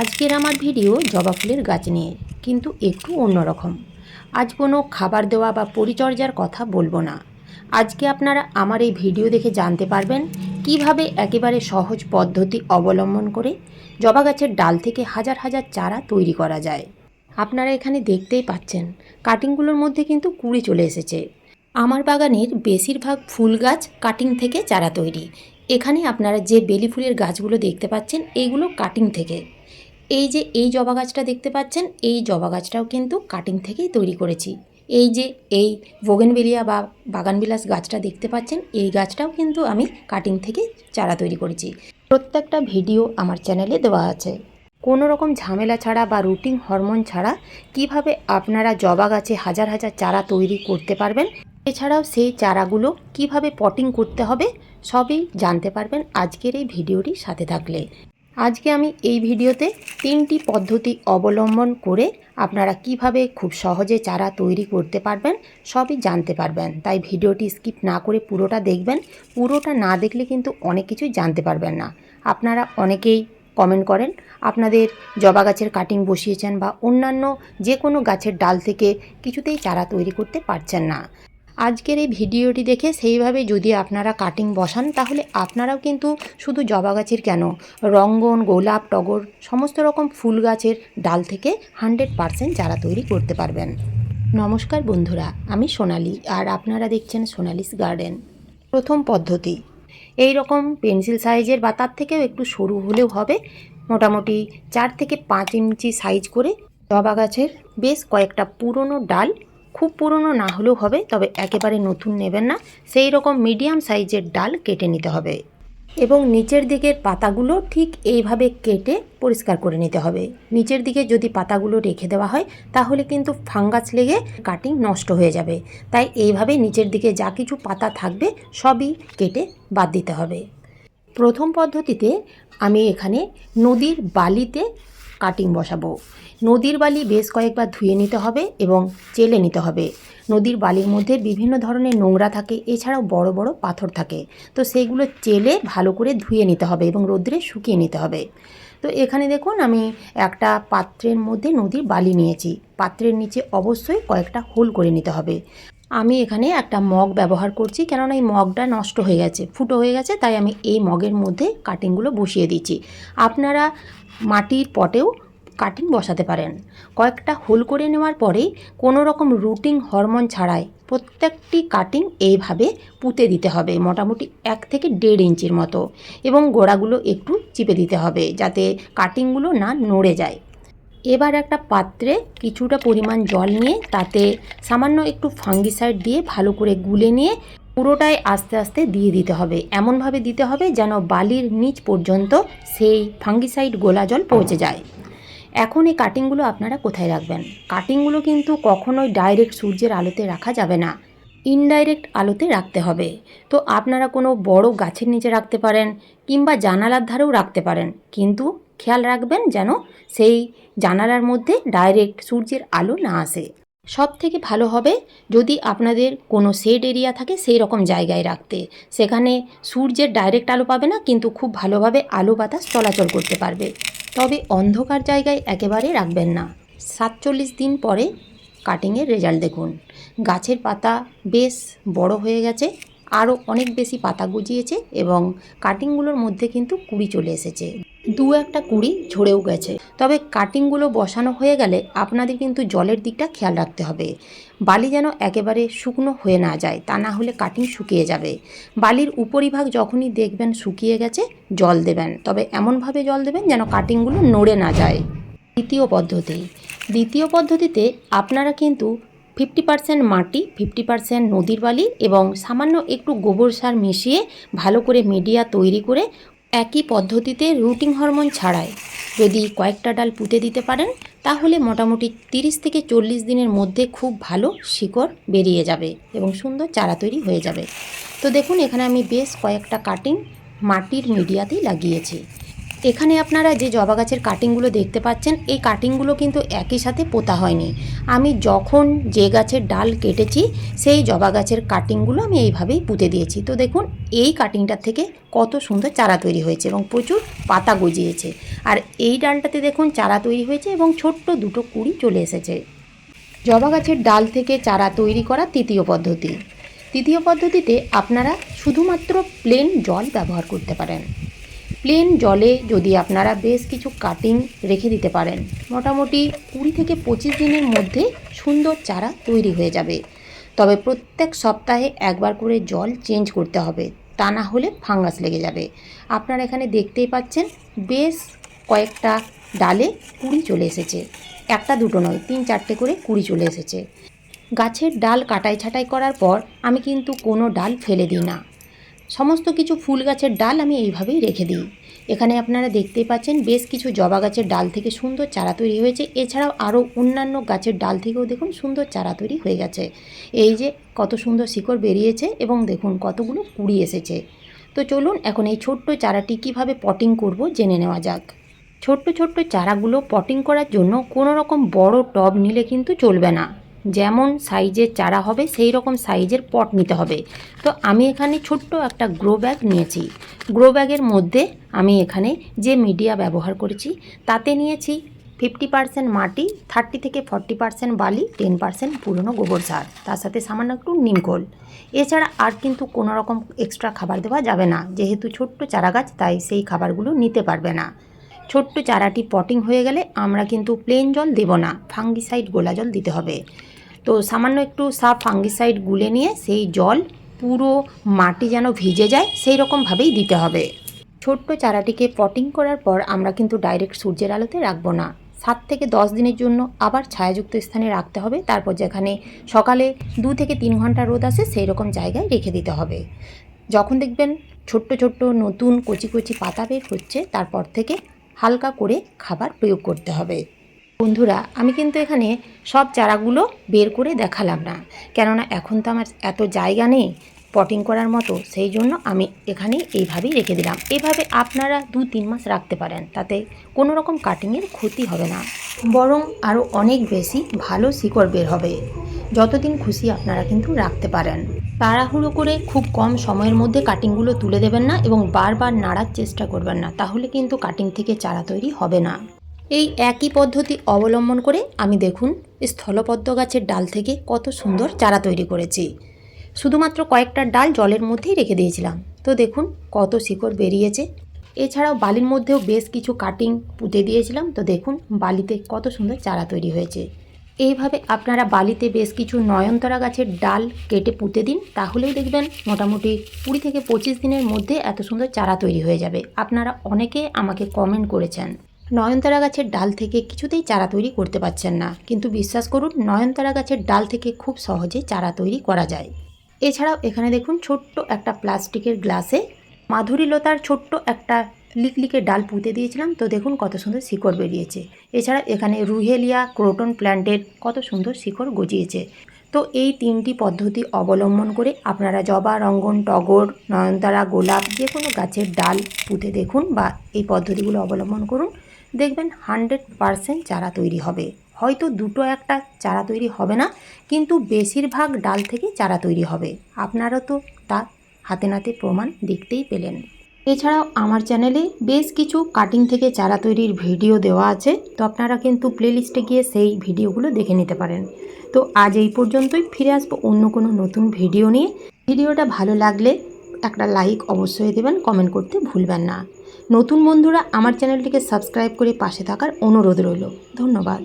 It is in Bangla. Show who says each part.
Speaker 1: আজকের আমার ভিডিও জবা ফুলের গাছ নিয়ে, কিন্তু একটু অন্যরকম। আজ কোনো খাবার দেওয়া বা পরিচর্যার কথা বলবো না। আজকে আপনারা আমার এই ভিডিও দেখে জানতে পারবেন কিভাবে একেবারে সহজ পদ্ধতি অবলম্বন করে জবা গাছের ডাল থেকে হাজার হাজার চারা তৈরি করা যায়। আপনারা এখানে দেখতেই পাচ্ছেন কাটিংগুলোর মধ্যে কিন্তু কুড়ি চলে এসেছে। আমার বাগানের বেশিরভাগ ফুল গাছ কাটিং থেকে চারা তৈরি। এখানে আপনারা যে বেলি ফুলের গাছগুলো দেখতে পাচ্ছেন এইগুলো কাটিং থেকে। এই যে এই জবা গাছটা দেখতে পাচ্ছেন, এই জবা গাছটাও কিন্তু কাটিং থেকেই তৈরি করেছি। এই যে এই বোগেনভেলিয়া বা বাগানবিলাস গাছটা দেখতে পাচ্ছেন, এই গাছটাও কিন্তু আমি কাটিং থেকে চারা তৈরি করেছি। প্রত্যেকটা ভিডিও আমার চ্যানেলে দেওয়া আছে। কোনো রকম ঝামেলা ছাড়া বা রুটিন হরমোন ছাড়া কিভাবে আপনারা জবা গাছে হাজার হাজার চারা তৈরি করতে পারবেন, এছাড়াও সেই চারাগুলো কিভাবে পটিং করতে হবে সবই জানতে পারবেন আজকের এই ভিডিওটির সাথে থাকলে। আজকে আমি এই ভিডিওতে 3টি পদ্ধতি অবলম্বন করে আপনারা কিভাবে খুব সহজে চারা তৈরি করতে পারবেন সবই জানতে পারবেন। তাই ভিডিওটি স্কিপ না করে পুরোটা দেখবেন। পুরোটা না দেখলে কিন্তু অনেক কিছুই জানতে পারবেন না। আপনারা অনেকেই কমেন্ট করেন আপনাদের জবা গাছের কাটিং বসিয়েছেন বা অন্যান্য যে কোনো গাছের ডাল থেকে কিছুতেই চারা তৈরি করতে পারছেন না। আজকের এই ভিডিওটি দেখে সেইভাবে যদি আপনারা কাটিং বসান তাহলে আপনারাও কিন্তু শুধু জবা গাছের কেন, রঙ্গন, গোলাপ, টগর সমস্ত রকম ফুল গাছের ডাল থেকে 100% চারা তৈরি করতে পারবেন। নমস্কার বন্ধুরা, আমি সোনালি আর আপনারা দেখছেন সোনালিস গার্ডেন। প্রথম পদ্ধতি, এই রকম পেন্সিল সাইজের বা তার থেকেও একটু সরু হলেও হবে, মোটামুটি 4 থেকে 5 ইঞ্চি সাইজ করে জবা গাছের বেশ কয়েকটা পুরনো ডাল, খুব পুরনো না হলেও হবে, তবে একেবারে নতুন নেবেন না, সেই রকম মিডিয়াম সাইজের ডাল কেটে নিতে হবে এবং নিচের দিকের পাতাগুলো ঠিক এইভাবে কেটে পরিষ্কার করে নিতে হবে। নিচের দিকে যদি পাতাগুলো রেখে দেওয়া হয় তাহলে কিন্তু ফাঙ্গাস লেগে কাটিং নষ্ট হয়ে যাবে। তাই এইভাবে নিচের দিকে যা কিছু পাতা থাকবে সবই কেটে বাদ দিতে হবে। প্রথম পদ্ধতিতে আমি এখানে নদীর বালিতে কাটিং বসাবো। নদীর বালি বেশ কয়েকবার ধুয়ে নিতে হবে এবং চেলে নিতে হবে। নদীর বালির মধ্যে বিভিন্ন ধরনের নোংরা থাকে, এছাড়াও বড় বড় পাথর থাকে, তো সেইগুলো চেলে ভালো করে ধুয়ে নিতে হবে এবং রোদ্রে শুকিয়ে নিতে হবে। তো এখানে দেখুন আমি একটা পাত্রের মধ্যে নদীর বালি নিয়েছি। পাত্রের নিচে অবশ্যই কয়েকটা হোল করে নিতে হবে। আমি এখানে একটা মগ ব্যবহার করছি, কেননা এই মগটা নষ্ট হয়ে গেছে, ফুটো হয়ে গেছে, তাই আমি এই মগের মধ্যে কাটিংগুলো বসিয়ে দিচ্ছি। আপনারা মাটির পটেও কাটিং বসাতে পারেন। কয়েকটা হোল করে নেওয়ার পরেই কোনো রকম রুটিং হরমোন ছাড়াই প্রত্যেকটি কাটিং এইভাবে পুঁতে দিতে হবে, মোটামুটি 1 থেকে 1.5 ইঞ্চির মতো, এবং গোড়াগুলো একটু চিপে দিতে হবে যাতে কাটিংগুলো না নড়ে যায়। এবার একটা পাত্রে কিছুটা পরিমাণ জল নিয়ে তাতে সামান্য একটু ফাঙ্গিসাইড দিয়ে ভালো করে গুলে নিয়ে পুরোটাই আস্তে আস্তে দিয়ে দিতে হবে। এমনভাবে দিতে হবে যেন বালির নিচ পর্যন্ত সেই ফাঙ্গিসাইড গোলা জল পৌঁছে যায়। এখন এই কাটিংগুলো আপনারা কোথায় রাখবেন? কাটিংগুলো কিন্তু কখনোই ডাইরেক্ট সূর্যের আলোতে রাখা যাবে না, ইনডাইরেক্ট আলোতে রাখতে হবে। তো আপনারা কোনো বড় গাছের নিচে রাখতে পারেন কিংবা জানালার ধারেও রাখতে পারেন, কিন্তু খেয়াল রাখবেন যেন সেই জানালার মধ্যে ডাইরেক্ট সূর্যের আলো না আসে। সব থেকে ভালো হবে যদি আপনাদের কোনো শেড এরিয়া থাকে সেই রকম জায়গায় রাখতে, সেখানে সূর্যের ডাইরেক্ট আলো পাবে না কিন্তু খুব ভালোভাবে আলো বাতাস চলাচল করতে পারবে। তবে অন্ধকার জায়গায় একেবারে রাখবেন না। 47 দিন পরে কাটিংয়ের রেজাল্ট দেখুন। গাছের পাতা বেশ বড় হয়ে গেছে, আরও অনেক বেশি পাতা গজিয়েছে এবং কাটিংগুলোর মধ্যে কিন্তু কুড়ি চলে এসেছে। 2-1টা কুড়ি ঝরেও গেছে। তবে কাটিংগুলো বসানো হয়ে গেলে আপনাদের কিন্তু জলের দিকটা খেয়াল রাখতে হবে। বালি যেন একেবারে শুকনো হয়ে না যায়, তা না হলে কাটিং শুকিয়ে যাবে। বালির উপরিভাগ যখনই দেখবেন শুকিয়ে গেছে জল দেবেন, তবে এমনভাবে জল দেবেন যেন কাটিংগুলো নড়ে না যায়। দ্বিতীয় পদ্ধতিতে আপনারা কিন্তু 50% মাটি, 50% নদীর বালি এবং সামান্য একটু গোবর সার মিশিয়ে ভালো করে মিডিয়া তৈরি করে একই পদ্ধতিতে রুটিং হরমোন ছাড়াই যদি কয়েকটা ডাল পুঁতে দিতে পারেন তাহলে মোটামুটি 30 থেকে 40 দিনের মধ্যে খুব ভালো শিকড় বেরিয়ে যাবে এবং সুন্দর চারা তৈরি হয়ে যাবে। তো দেখুন এখানে আমি বেশ কয়েকটা কাটিং মাটির মিডিয়াতেই লাগিয়েছি। এখানে আপনারা যে জবা গাছের কাটিংগুলো দেখতে পাচ্ছেন, এই কাটিংগুলো কিন্তু একই সাথে পোতা হয়নি। আমি যখন যে গাছের ডাল কেটেছি সেই জবা গাছের কাটিংগুলো আমি এইভাবেই পুঁতে দিয়েছি। তো দেখুন এই কাটিংটার থেকে কত সুন্দর চারা তৈরি হয়েছে এবং প্রচুর পাতা গজিয়েছে। আর এই ডালটাতে দেখুন চারা তৈরি হয়েছে এবং ছোট্ট দুটো কুঁড়ি চলে এসেছে। জবা গাছের ডাল থেকে চারা তৈরি করা তৃতীয় পদ্ধতি। তৃতীয় পদ্ধতিতে আপনারা শুধুমাত্র প্লেন জল ব্যবহার করতে পারেন। প্লেন জলে যদি আপনারা বেশ কিছু কাটিং রেখে দিতে পারেন, মোটামুটি 20 থেকে 25 দিনের মধ্যে সুন্দর চারা তৈরি হয়ে যাবে। তবে প্রত্যেক সপ্তাহে একবার করে জল চেঞ্জ করতে হবে, তা না হলে ফাঙ্গাস লেগে যাবে। আপনারা এখানে দেখতেই পাচ্ছেন বেশ কয়েকটা ডালে কুঁড়ি চলে এসেছে, একটা দুটো নয় 3-4টে করে কুঁড়ি চলে এসেছে। গাছের ডাল কাটাই ছাঁটাই করার পর আমি কিন্তু কোনো ডাল ফেলে দিই না, সমস্ত কিছু ফুল গাছের ডাল আমি এইভাবেই রেখে দিই। এখানে আপনারা দেখতেই পাচ্ছেন বেশ কিছু জবা গাছের ডাল থেকে সুন্দর চারা তৈরি হয়েছে। এছাড়াও আরও অন্যান্য গাছের ডাল থেকেও দেখুন সুন্দর চারা তৈরি হয়ে গেছে। এই যে কত সুন্দর শিকড় বেরিয়েছে এবং দেখুন কতগুলো কুঁড়ি এসেছে। তো চলুন এখন এই ছোট্ট চারাটি কিভাবে পটিং করব জেনে নেওয়া যাক। ছোট্ট ছোট্ট চারাগুলো পটিং করার জন্য কোনো রকম বড় টব নিলে কিন্তু চলবে না, যেমন সাইজের চারা হবে সেই রকম সাইজের পট নিতে হবে। তো আমি এখানে ছোট্ট একটা গ্রো ব্যাগ নিয়েছি। গ্রো ব্যাগের মধ্যে আমি এখানে যে মিডিয়া ব্যবহার করেছি তাতে নিয়েছি 50% মাটি, 30 থেকে 40% বালি, 10% পুরনো গোবর সার, তার সাথে সামান্য একটু নিমখোল। এছাড়া আর কিন্তু কোনো রকম এক্সট্রা খাবার দেওয়া যাবে না, যেহেতু ছোট্ট চারা গাছ তাই সেই খাবারগুলো নিতে পারবে না। ছোট্ট চারাটি পটিং হয়ে গেলে আমরা কিন্তু প্লেন জল দেব না, ফাঙ্গিসাইড গোলা জল দিতে হবে। তো সামান্য একটু সাফ ফাঙ্গিসাইড গুলে নিয়ে সেই জল পুরো মাটি যেন ভিজে যায় সেই রকমভাবেই দিতে হবে। ছোট্ট চারাটিকে পটিং করার পর আমরা কিন্তু ডাইরেক্ট সূর্যের আলোতে রাখবো না, 7 থেকে 10 দিনের জন্য আবার ছায়াযুক্ত স্থানে রাখতে হবে। তারপর যেখানে সকালে 2 থেকে 3 ঘন্টা রোদ আসে সেই রকম জায়গায় রেখে দিতে হবে। যখন দেখবেন ছোট্ট ছোট্ট নতুন কচি কচি পাতা বের হচ্ছে, তারপর থেকে হালকা করে খাবার প্রয়োগ করতে হবে। বন্ধুরা, আমি কিন্তু এখানে সব চারাগুলো বের করে দেখালাম না, কেননা এখন তো আমার এত জায়গা নেই পটিং করার মতো, সেই জন্য আমি এখানে এইভাবেই রেখে দিলাম। এভাবে আপনারা 2-3 মাস রাখতে পারেন, তাতে কোনো রকম কাটিংয়ের ক্ষতি হবে না, বরং আরও অনেক বেশি ভালো শিকড় বের হবে। যতদিন খুশি আপনারা কিন্তু রাখতে পারেন। তাড়াহুড়ো করে খুব কম সময়ের মধ্যে কাটিংগুলো তুলে দেবেন না এবং বারবার নাড়ার চেষ্টা করবেন না, তাহলে কিন্তু কাটিং থেকে চারা তৈরি হবে না। এই একই পদ্ধতি অবলম্বন করে আমি দেখুন স্থলপদ্ম গাছের ডাল থেকে কত সুন্দর চারা তৈরি করেছি। শুধুমাত্র কয়েকটা ডাল জলের মধ্যেই রেখে দিয়েছিলাম, তো দেখুন কত শিকড় বেরিয়েছে। এছাড়াও বালির মধ্যেও বেশ কিছু কাটিং পুঁতে দিয়েছিলাম, তো দেখুন বালিতে কত সুন্দর চারা তৈরি হয়েছে। এইভাবে আপনারা বালিতে বেশ কিছু নয়নতারা গাছের ডাল কেটে পুঁতে দিন, তাহলেই দেখবেন মোটামুটি 20 থেকে 25 দিনের মধ্যে এত সুন্দর চারা তৈরি হয়ে যাবে। আপনারা অনেকে আমাকে কমেন্ট করেছেন নয়নতারা গাছের ডাল থেকে কিছুতেই চারা তৈরি করতে পারছেন না, কিন্তু বিশ্বাস করুন নয়নতারা গাছের ডাল থেকে খুব সহজে চারা তৈরি করা যায়। এছাড়াও এখানে দেখুন ছোট্ট একটা প্লাস্টিকের গ্লাসে মাধুরীলতার ছোট্ট একটা লিকলিকে ডাল পুঁতে দিয়েছিলাম, তো দেখুন কত সুন্দর শিকড় বেরিয়েছে। এছাড়া এখানে রুহেলিয়া ক্রোটন প্ল্যান্টের কত সুন্দর শিকড় গজিয়েছে। তো এই 3টি পদ্ধতি অবলম্বন করে আপনারা জবা, রঙ্গন, টগর, নয়নতারা, গোলাপ যে কোনো গাছের ডাল পুঁতে দেখুন বা এই পদ্ধতিগুলো অবলম্বন করুন, দেখবেন 100% চারা তৈরি হবে। হয়তো 2-1টা চারা তৈরি হবে না, কিন্তু বেশিরভাগ ডাল থেকে চারা তৈরি হবে। আপনারা তো তা হাতে নাতে প্রমাণ দেখতেই পেলেন। এছাড়াও আমার চ্যানেলে বেশ কিছু কাটিং থেকে চারা তৈরির ভিডিও দেওয়া আছে, তো আপনারা কিন্তু প্লেলিস্টে গিয়ে সেই ভিডিওগুলো দেখে নিতে পারেন। তো আজ এই পর্যন্তই, ফিরে আসবো অন্য কোনো নতুন ভিডিও নিয়ে। ভিডিওটা ভালো লাগলে একটা লাইক অবশ্যই দেবেন, কমেন্ট করতে ভুলবেন না। নতুন বন্ধুরা আমার চ্যানেলটিকে সাবস্ক্রাইব করে পাশে থাকার অনুরোধ রইল। ধন্যবাদ।